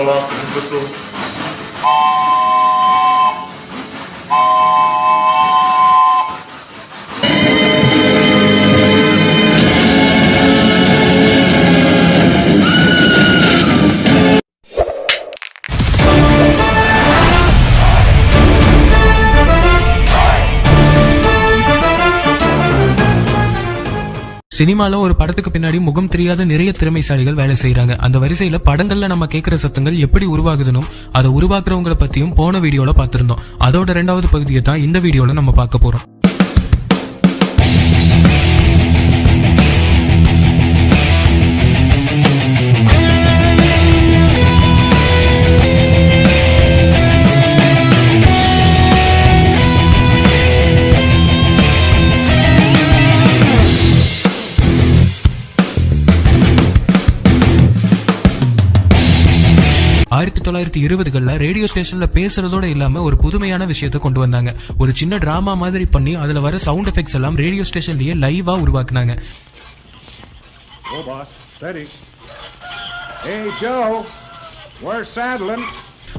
fall off as a whistle. சினிமால ஒரு படத்துக்கு பின்னாடி முகம் தெரியாத நிறைய திறமைசாலிகள் வேலை செய்யறாங்க. அந்த வரிசையில படங்கள்ல நம்ம கேட்கிற சத்தங்கள் எப்படி உருவாகுதுன்னு அதை உருவாக்குறவங்களை பத்தியும் போன வீடியோல பார்த்திருந்தோம். அதோட 2வது பகுதியை தான் இந்த வீடியோல நம்ம பார்க்க போறோம். ஆயிரத்தி 1920களில் ரேடியோ ஸ்டேஷன்ல பேசுறதோட இல்லாம ஒரு புதுமையான விஷயத்தை கொண்டு வந்தாங்க. ஒரு சின்ன டிராமா மாதிரி பண்ணி அதுல வர சவுண்ட் எஃபெக்ட்ஸ் எல்லாம் ரேடியோ ஸ்டேஷன்லயே லைவா உருவாக்குனாங்க.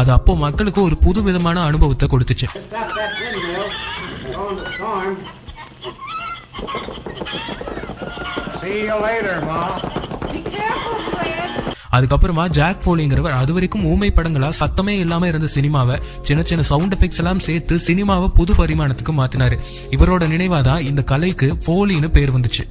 அது அப்போ மக்களுக்கு ஒரு புது விதமான அனுபவத்தை கொடுத்துச்சு. அதுக்கப்புறமா ஜாக் ஃபோலிங்கிறவர் அது வரைக்கும் ஊமை படங்களா சத்தமே இல்லாம இருந்த சினிமாவை சின்ன சின்ன சவுண்ட் எஃபெக்ட்ஸ் எல்லாம் சேர்த்து சினிமாவை புது பரிமாணத்துக்கு மாத்தினாரு. இவரோட நினைவாதான் இந்த கலைக்கு ஃபோலின்னு பேர் வந்துச்சு.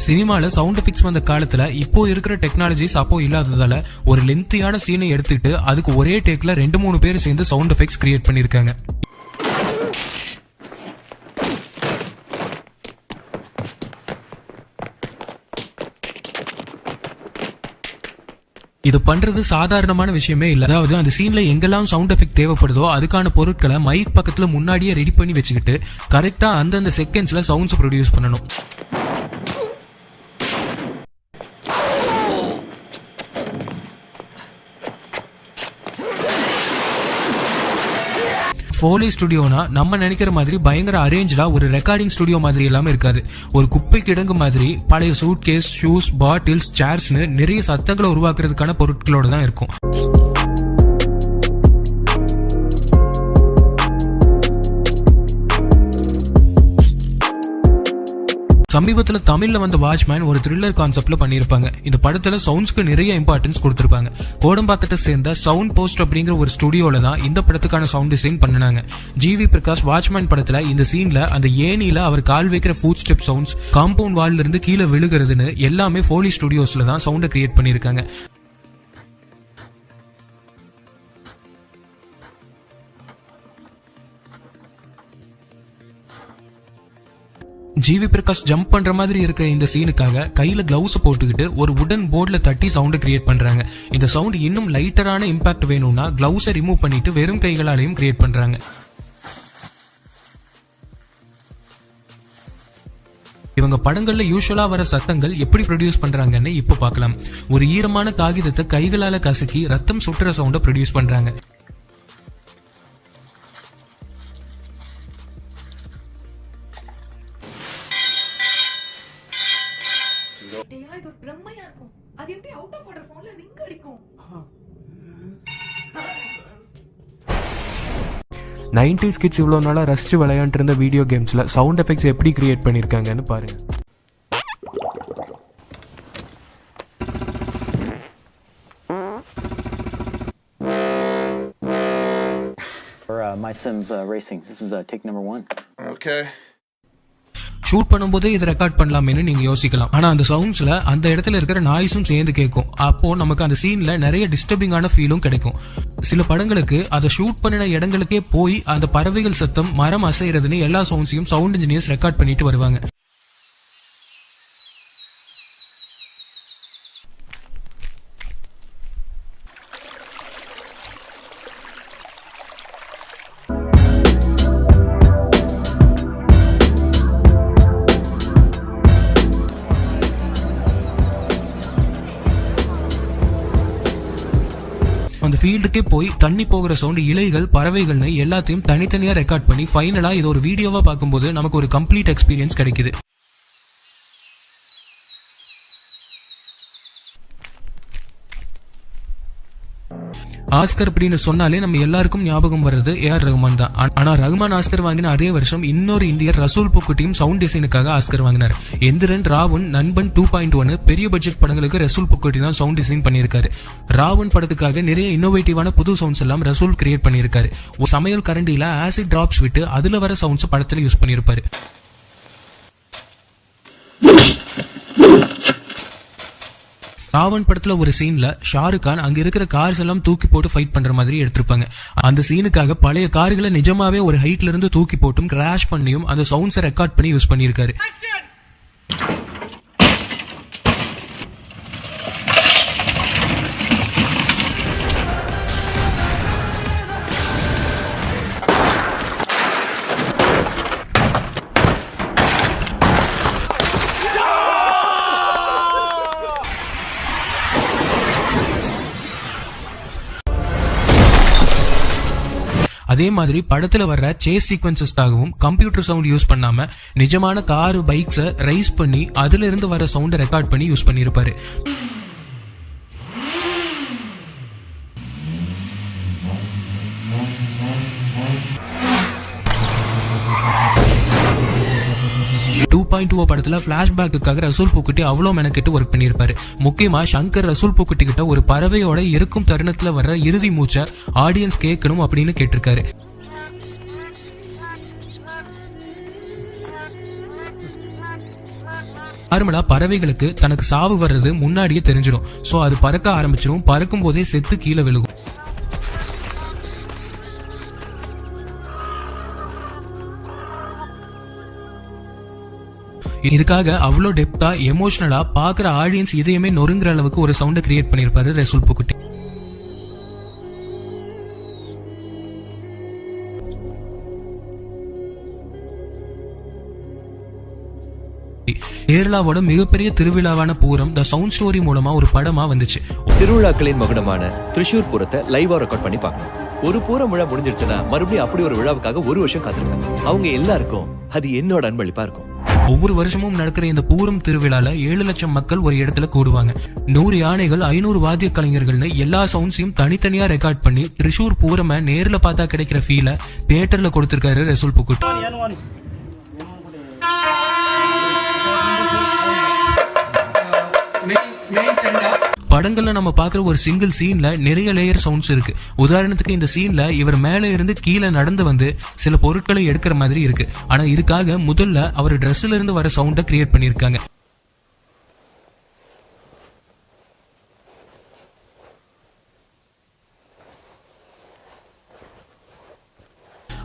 சினிமால சவுண்ட் எஃபெக்ட்ஸ் வந்த காலத்துல இப்போ இருக்கிற டெக்னாலஜிஸ் அப்போ இல்லாததால ஒரு லென்த்தியான சீனை எடுத்துட்டு அதுக்கு ஒரே டேக்ல 2-3 பேர் சேர்ந்து சவுண்ட் எஃபெக்ட்ஸ் கிரியேட் பண்ணிருக்காங்க. இது பண்றது சாதாரணமான விஷயமே இல்ல. அதாவது அந்த சீன்ல எங்கெல்லாம் சவுண்ட் எஃபெக்ட் தேவைப்படுதோ அதுக்கான பொருட்களை மைக் பக்கத்துல முன்னாடியே ரெடி பண்ணி வச்சுக்கிட்டு கரெக்டா அந்தந்த செகண்ட்ஸ்ல சவுண்ட்ஸ் ப்ரொடியூஸ் பண்ணணும். ஃபோலி ஸ்டுடியோனா நம்ம நினைக்கிற மாதிரி பயங்கர அரேஞ்சா ஒரு ரெக்கார்டிங் ஸ்டுடியோ மாதிரி எல்லாமே இருக்காது. ஒரு குப்பை கிடங்கு மாதிரி பழைய சூட் கேஸ், ஷூஸ், பாட்டில்ஸ், சேர்ஸ்னு நிறைய சத்தங்களை உருவாக்குறதுக்கான பொருட்களோட தான் இருக்கும். சமீபத்துல தமிழ்ல வந்த வாட்ச்மேன் ஒரு த்ரில்லர் கான்செப்ட்ல பண்ணிருப்பாங்க. இந்த படத்துல சவுண்ட்ஸ்க்கு நிறைய இம்பார்ட்டன்ஸ் கொடுத்திருப்பாங்க. கோடம்பாக்கத்தை சேர்ந்த சவுண்ட் போஸ்ட் அப்படிங்கிற ஒரு ஸ்டுடியோல தான் இந்த படத்துக்கான சவுண்ட் டிசைன் பண்ணாங்க. ஜிவி பிரகாஷ் வாட்ச்மேன் படத்துல இந்த சீன்ல அந்த ஏணியில அவர் கால் வைக்கிற ஃபுட் ஸ்டெப் சவுண்ட்ஸ், காம்பவுண்ட் வால்ல இருந்து கீழே விழுகிறதுன்னு எல்லாமே ஃபோலி ஸ்டுடியோஸ்ல தான் சவுண்ட கிரியேட் பண்ணிருக்காங்க. ஜிவி பிரகாஷ் ஜம்ப் பண்ற மாதிரி இருக்க இந்த சீனுக்காக கையில கிளவுஸ் போட்டுக்கிட்டு ஒரு வுடன் போர்ட்ல தட்டி சவுண்ட் கிரியேட் பண்றாங்க. இந்த சவுண்ட் இன்னும் லைட்டரான இம்பாக்ட் வேணும்னா கிளவுஸை ரிமூவ் பண்ணிட்டு வெறும் கைகளாலையும் கிரியேட் பண்றாங்க. இவங்க படங்கள்ல யூசுவலா வர சத்தங்கள் எப்படி ப்ரொடியூஸ் பண்றாங்கன்னு இப்ப பார்க்கலாம். ஒரு ஈரமான காகிதத்தை கைகளால கசக்கி ரத்தம் சுற்றுற சவுண்ட ப்ரொடியூஸ் பண்றாங்க. இது ஒரு பிரம்மையா இருக்கும். அது எப்படி அவுட் ஆஃப் ஆர்டர் போன்ல ரிங் அடிக்கும்? 90s கிட்ஸ் இவ்வளவு நாளா ரசிச்சு விளையாண்டு இருந்த வீடியோ கேம்ஸ்ல சவுண்ட் எஃபெக்ட்ஸ் எப்படி கிரியேட் பண்ணிருக்காங்கன்னு பாருங்க. My Sims racing. This is take number 1. Okay. Shoot பண்ணும்போதே இதை ரெக்கார்ட் பண்ணலாமேன்னு நீங்க யோசிக்கலாம். ஆனா அந்த சவுண்ட்ஸ்ல அந்த இடத்துல இருக்கிற நாய்ஸும் சேர்ந்து கேட்கும். அப்போ நமக்கு அந்த சீன்ல நிறைய டிஸ்டர்பிங்கான ஃபீலும் கிடைக்கும். சில படங்களுக்கு அதை ஷூட் பண்ணின இடங்களுக்கே போய் அந்த பறவைகள் சத்தம், மரம் அசைறதுன்னு எல்லா சவுண்ட்ஸையும் சவுண்ட் இன்ஜினியர்ஸ் ரெக்கார்ட் பண்ணிட்டு வருவாங்க. அந்த ஃபீல்டுக்கே போய் தண்ணி போகிற சவுண்ட், இலைகள், பறவைகள்னு எல்லாத்தையும் தனித்தனியா ரெக்கார்ட் பண்ணி ஃபைனலா இது ஒரு வீடியோவா பார்க்கும்போது நமக்கு ஒரு கம்ப்ளீட் எக்ஸ்பீரியன்ஸ் கிடைக்குது. ஆஸ்கர் அப்படின்னு சொன்னாலே நம்ம எல்லாருக்கும் ஞாபகம் வர்றது ஏஆர் ரஹ்மான் தான். ஆனா ரஹ்மான் ஆஸ்கர் வாங்கின அதே வருஷம் இன்னொரு இந்தியர் ரசூல் பூக்குட்டியும் சவுண்ட் டிசைனுக்காக ஆஸ்கர் வாங்கினார். எந்திரன், ராவன், நண்பன் 2.1 பெரிய பட்ஜெட் படங்களுக்கு ரசூல் பூக்குட்டி தான் சவுண்ட் டிசைன் பண்ணியிருக்காரு. ராவன் படத்துக்காக நிறைய இன்னோவேட்டிவான புது சவுண்ட்ஸ் எல்லாம் ரசூல் கிரியேட் பண்ணியிருக்காரு. சமையல் கரண்டியில ஆசிட் டிராப்ஸ் விட்டு அதுல வர சவுண்ட்ஸ் படத்துல யூஸ் பண்ணியிருப்பாரு. ராவன் படத்துல ஒரு சீன்ல ஷாருக் கான் அங்க இருக்கிற கார்ஸ் எல்லாம் தூக்கி போட்டு ஃபைட் பண்ற மாதிரி எடுத்திருப்பாங்க. அந்த சீனுக்காக பழைய கார்களை நிஜமாவே ஒரு ஹைட்ல இருந்து தூக்கி போட்டும் கிராஷ் பண்ணியும் அந்த சவுண்ட்ஸை ரெக்கார்ட் பண்ணி யூஸ் பண்ணியிருக்காரு. அதே மாதிரி படத்துல வர்ற சேஸ் சீக்வன்சஸ்க்காகவும் கம்ப்யூட்டர் சவுண்ட் யூஸ் பண்ணாம நிஜமான கார், பைக்ஸை ரைஸ் பண்ணி அதுல இருந்து வர சவுண்டை ரெக்கார்ட் பண்ணி யூஸ் பண்ணியிருப்பாரு. படத்துல பிளாஷ்பேக்குக்காக ரசூல் பூக்குட்டி அவ்வளவு மெனக்கெட்டு ஒர்க் பண்ணியிருப்பாரு. முக்கியமா சங்கர் ரசூல் பூக்குட்டி கிட்ட ஒரு பறவையோட இருக்கும் தருணத்துல வர்ற இறுதி மூச்சை ஆடியன்ஸ் கேட்கணும் அப்படின்னு கேட்டிருக்காரு. நார்மலா பறவைகளுக்கு தனக்கு சாவு வர்றது முன்னாடியே தெரிஞ்சிடும். சோ அது பறக்க ஆரம்பிச்சிடும். பறக்கும் போதே செத்து கீழே விழுகும். இதுக்காக அவ்வளோ டெப்தா, எமோஷனலா பாக்குற ஆடியன்ஸ் இதயமே நொறுங்குற அளவுக்கு ஒரு சவுண்டை கிரியேட் பண்ணியிருப்பாரு ரசூல் பூக்குட்டி. கேரளாவோட மிகப்பெரிய திருவிழாவான பூரம் த சவுண்ட் ஸ்டோரி மூலமா ஒரு படமா வந்துச்சு. திருவிழாக்களின் மகுடமான திரிஷூர் பூரத்தை லைவா ரெக்கார்ட் பண்ணி பார்க்கணும். ஒரு பூரம் விழா முடிஞ்சிருச்சுன்னா மறுபடியும் அப்படி ஒரு விழாவுக்காக ஒரு வருஷம் காத்திருக்காங்க. அவங்க எல்லாருக்கும் அது என்னோட அன்பளிப்பா இருக்கும். ஒவ்வொரு வருஷமும் நடக்கிற இந்த பூரம் திருவிழால 7 லட்சம் மக்கள் ஒரு இடத்துல கூடுவாங்க. 100 யானைகள், 500 வாத்திய கலைஞர்கள்னு எல்லா சவுண்ட்ஸையும் தனித்தனியா ரெக்கார்ட் பண்ணி திரிஷூர் பூரம நேர்ல பார்த்தா கிடைக்கிற ஃபீலை தியேட்டர்ல கொடுத்திருக்காரு ரசூல் பூக்குட்டி. படங்கள்ல நம்ம பாக்குற ஒரு சிங்கிள் சீன்ல நிறைய லேயர் சவுண்ட்ஸ் இருக்கு. உதாரணத்துக்கு இந்த சீன்ல இவர் மேல இருந்து கீழே நடந்து வந்து சில பொருட்களை எடுக்கிற மாதிரி இருக்கு. ஆனா இதுக்காக முதல்ல அவர் ட்ரெஸ்ல இருந்து வர சவுண்டை கிரியேட் பண்ணிருக்காங்க.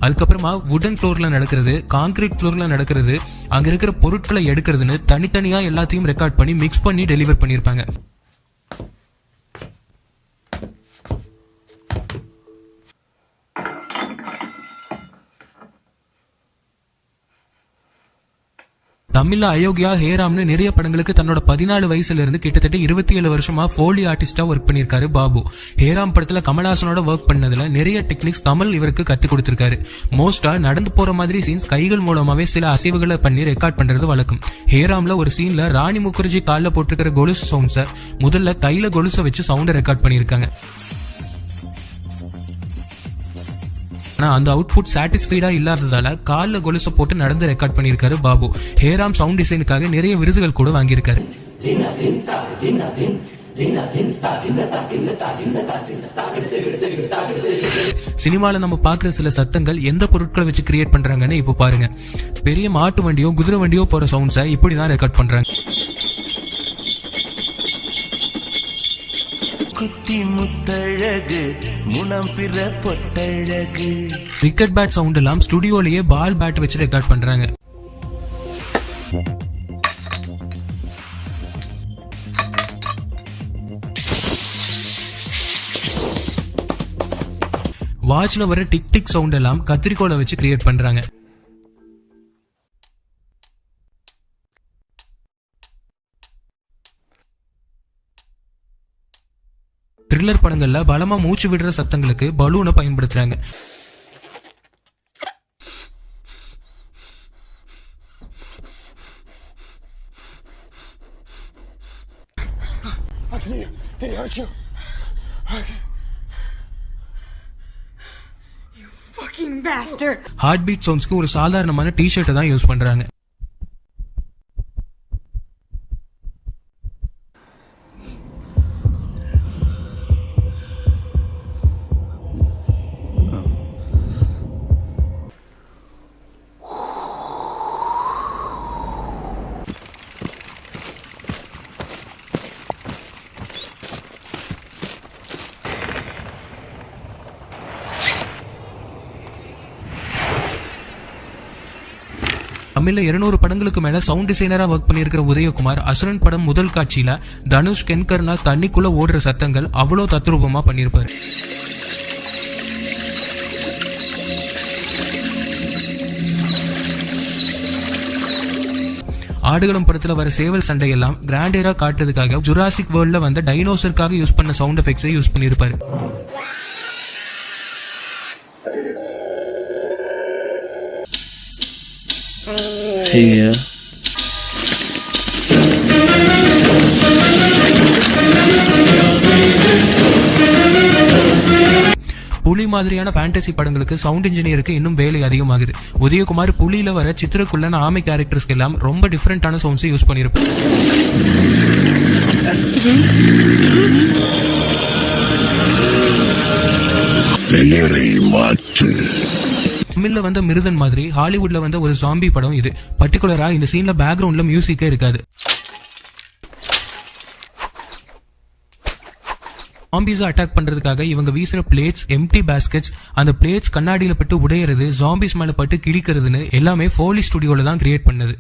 அதுக்கப்புறமா வுடன் ஃப்ளோர்ல நடக்கிறது, கான்கிரீட் ஃப்ளோர்ல நடக்கிறது, அங்க இருக்கிற பொருட்களை எடுக்கிறதுன்னு தனித்தனியா எல்லாத்தையும் ரெக்கார்ட் பண்ணி மிக்ஸ் பண்ணி டெலிவர் பண்ணிருப்பாங்க. தமிழ்ல அயோக்கியா, ஹேராம்னு நிறைய படங்களுக்கு தன்னோட 14 வயசுல இருந்து கிட்டத்தட்ட 27 வருஷமா ஃபோலி ஆர்டிஸ்டா ஒர்க் பண்ணிருக்காரு பாபு. ஹேராம் படத்துல கமல்ஹாசனோட ஒர்க் பண்ணதுல நிறைய டெக்னிக்ஸ் கமல் இவருக்கு கத்து கொடுத்திருக்காரு. மோஸ்டா நடந்து போற மாதிரி சீன்ஸ் கைகள் மூலமாவே சில அசைவுகளை பண்ணி ரெக்கார்ட் பண்றது வழக்கம். ஹேராம்ல ஒரு சீன்ல ராணி முகர்ஜி கால்ல போட்டிருக்கிற கொலுசு சவுண்ட்ஸை முதல்ல கையில கொலுசை வச்சு சவுண்டை ரெக்கார்ட் பண்ணிருக்காங்க. ஆனா அந்த அவுட்புட் சாட்டிஸ்ஃபைடா இல்லாததால கால்ல கொலுசை போட்டு நடந்து ரெக்கார்ட் பண்ணிருக்காரு பாபு. ஹேராம் சவுண்ட் டிசைனுக்காக நிறைய விருதுகள் கூட வாங்கியிருக்காரு. சினிமால நம்ம பாக்குற சில சத்தங்கள் எந்த பொருட்களை வச்சு கிரியேட் பண்றாங்கன்னு இப்ப பாருங்க. பெரிய மாட்டு வண்டியோ குதிரை வண்டியோ போற சவுண்ட்ஸை இப்படிதான் ரெக்கார்ட் பண்றாங்க. குத்தி முத்தழகு முனம் பிற பொட்டழகு. கிரிக்கெட் பேட் சவுண்ட் எல்லாம் ஸ்டுடியோலயே பால் பேட் வச்சு ரெக்கார்ட் பண்றாங்க. வாட்ச்ல வர டிக் டிக் சவுண்ட் எல்லாம் கத்திரிக்கோலை வச்சு கிரியேட் பண்றாங்க. த்ரில்லர் படங்கள்ல பலமா மூச்சு விடுற சத்தங்களுக்கு பலூனை பயன்படுத்துறாங்க. Did he hurt you? You fucking bastard. Heart beat சவுண்ட்ஸ்க்கு ஒரு சாதாரணமான டி-ஷர்ட்டை தான் யூஸ் பண்றாங்க. தமிழ்ல 200 படங்களுக்கு மேல சவுண்ட் டிசைனரா ஒர்க் பண்ணியிருக்கிற உதயகுமார் அசுரன் படம் முதல் காட்சியில தனுஷ் கென்கர்னா தண்ணிக்குள்ள ஓடுற சத்தங்கள் அவ்வளோ தத்ரூபமா பண்ணியிருப்பாரு. ஆடுகளம் படத்துல வர சேவல் சண்டையெல்லாம் கிராண்டேரா காட்டுறதுக்காக ஜுராசிக் வேர்ல்ட்ல வந்த டைனோசருக்காக யூஸ் பண்ண சவுண்ட் எஃபெக்ட்ஸை யூஸ் பண்ணியிருப்பாரு. Yeah. புலி மாதிரியான ஃபேண்டசி படங்களுக்கு சவுண்ட் இன்ஜினியருக்கு இன்னும் வேலை அதிகமாகுது. உதயகுமார் புலியில வர சித்திரக்குள்ளன ஆமை கேரக்டர்ஸ்க்கு எல்லாம் ரொம்ப டிஃபரெண்டான சவுண்ட்ஸ் யூஸ் பண்ணியிருப்பாரு. தமிழ்ல வந்த மிருதன் மாதிரி ஹாலிவுட்ல வந்த ஒரு ஜாம்பி படம் இது. பர்டிகுலரா இந்த சீன்ல பேக்ரவுண்ட்ல மியூசிக்கே இருக்காது. ஜாம்பிஸை அட்டாக் பண்றதுக்காக இவங்க வீசுற பிளேட்ஸ், எம்டி பாஸ்கெட்ஸ், அந்த பிளேட்ஸ் கண்ணாடியில பட்டு உடையிறது, ஜாம்பிஸ் மேல பட்டு கிழிக்கிறதுன்னு எல்லாமே ஃபோலி ஸ்டுடியோல தான் கிரியேட் பண்ணது.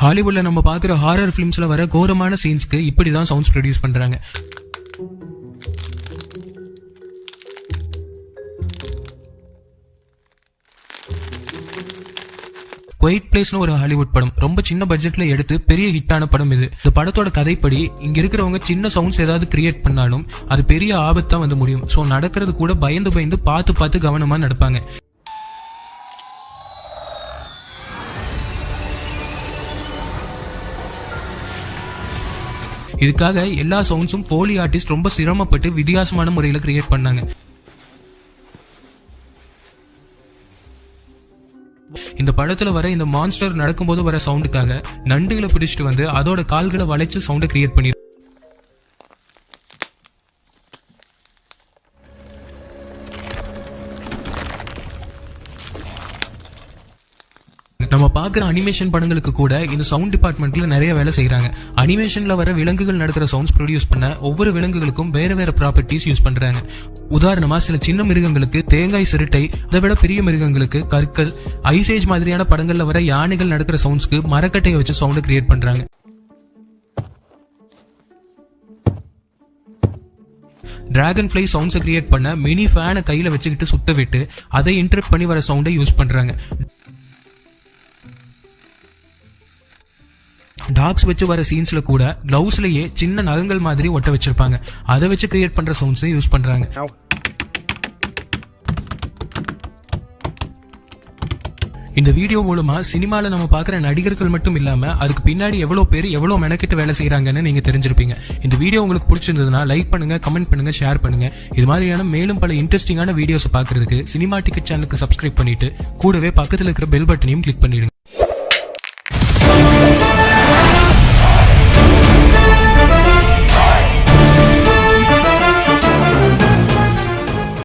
ஹாலிவுட்ல நம்ம பாக்குற ஹாரர் பிலிம்ஸ்ல வர கோரமான சீன்ஸ்க்கு இப்படிதான் சவுண்ட்ஸ் ப்ரொடியூஸ் பண்றாங்க. குவைட் பிளேஸ்னு ஒரு ஹாலிவுட் படம், ரொம்ப சின்ன பட்ஜெட்ல எடுத்து பெரிய ஹிட்டான படம் இது. இந்த படத்தோட கதைப்படி இங்க இருக்கிறவங்க சின்ன சவுண்ட்ஸ் ஏதாவது கிரியேட் பண்ணாலும் அது பெரிய ஆபத்தா வந்து முடியும். சோ நடக்கிறது கூட பயந்து பயந்து பார்த்து கவனமா நடப்பாங்க. இதுக்காக எல்லா சவுண்ட்ஸும் ஃபோலி ஆர்டிஸ்ட் ரொம்ப சிரமப்பட்டு வித்தியாசமான முறையில கிரியேட் பண்ணாங்க. இந்த படத்துல வர இந்த மான்ஸ்டர் நடக்கும்போது வர சவுண்டுக்காக நண்டுகளை பிடிச்சிட்டு வந்து அதோட கால்களை வளைச்சு சவுண்டை கிரியேட் பண்ணி நம்ம பாக்குற அனிமேஷன் படங்களுக்கு கூட இந்த சவுண்ட் டிபார்ட்மெண்ட்ல நிறைய வேலை செய்யறாங்க. அனிமேஷன்ல வர விலங்குகள் நடக்கிற சவுண்ட்ஸ் ப்ரொடியூஸ் பண்ண ஒவ்வொரு விலங்குகளுக்கும் வேற வேற ப்ராப்பர்ட்டிஸ் யூஸ் பண்றாங்க. உதாரணமா சில சின்ன மிருகங்களுக்கு தேங்காய் சிறுட்டை, அதை விட பெரிய மிருகங்களுக்கு கற்கள், ஐசேஜ் மாதிரியான படங்கள்ல வர யானைகள் நடக்கிற சவுண்ட்ஸ்க்கு மரக்கட்டையை வச்சு சவுண்ட் கிரியேட் பண்றாங்க. டிராகன் ஃபிளை சவுண்ட்ஸை கிரியேட் பண்ண மினி ஃபேனை கையில வச்சுக்கிட்டு சுத்த விட்டு அதை இன்டர்ப்ட் பண்ணி வர சவுண்டை யூஸ் பண்றாங்க. டாக்ஸ் வச்சு வர சீன்ஸ்ல கூட கிளவுஸ்லயே சின்ன நகங்கள் மாதிரி ஒட்ட வச்சிருப்பாங்க. அதை வச்சு கிரியேட் பண்ற சவுண்ட்ஸை யூஸ் பண்றாங்க. இந்த வீடியோ மூலமா சினிமால நம்ம பாக்குற நடிகர்கள் மட்டும் இல்லாம அதுக்கு பின்னாடி எவ்வளவு பேர் எவ்வளவு மெனக்கிட்டு வேலை செய்யறாங்கன்னு நீங்க தெரிஞ்சிருப்பீங்க. இந்த வீடியோ உங்களுக்கு பிடிச்சிருந்ததுன்னா லைக் பண்ணுங்க, கமெண்ட் பண்ணுங்க, ஷேர் பண்ணுங்க. இது மாதிரியான மேலும் பல இன்ட்ரெஸ்டிங்கான வீடியோஸ் பாக்குறதுக்கு சினிமா டிக்கெட் சேனலுக்கு சப்ஸ்கிரைப் பண்ணிட்டு கூடவே பக்கத்துல இருக்கிற பெல் பட்டனையும் கிளிக் பண்ணிடுங்க.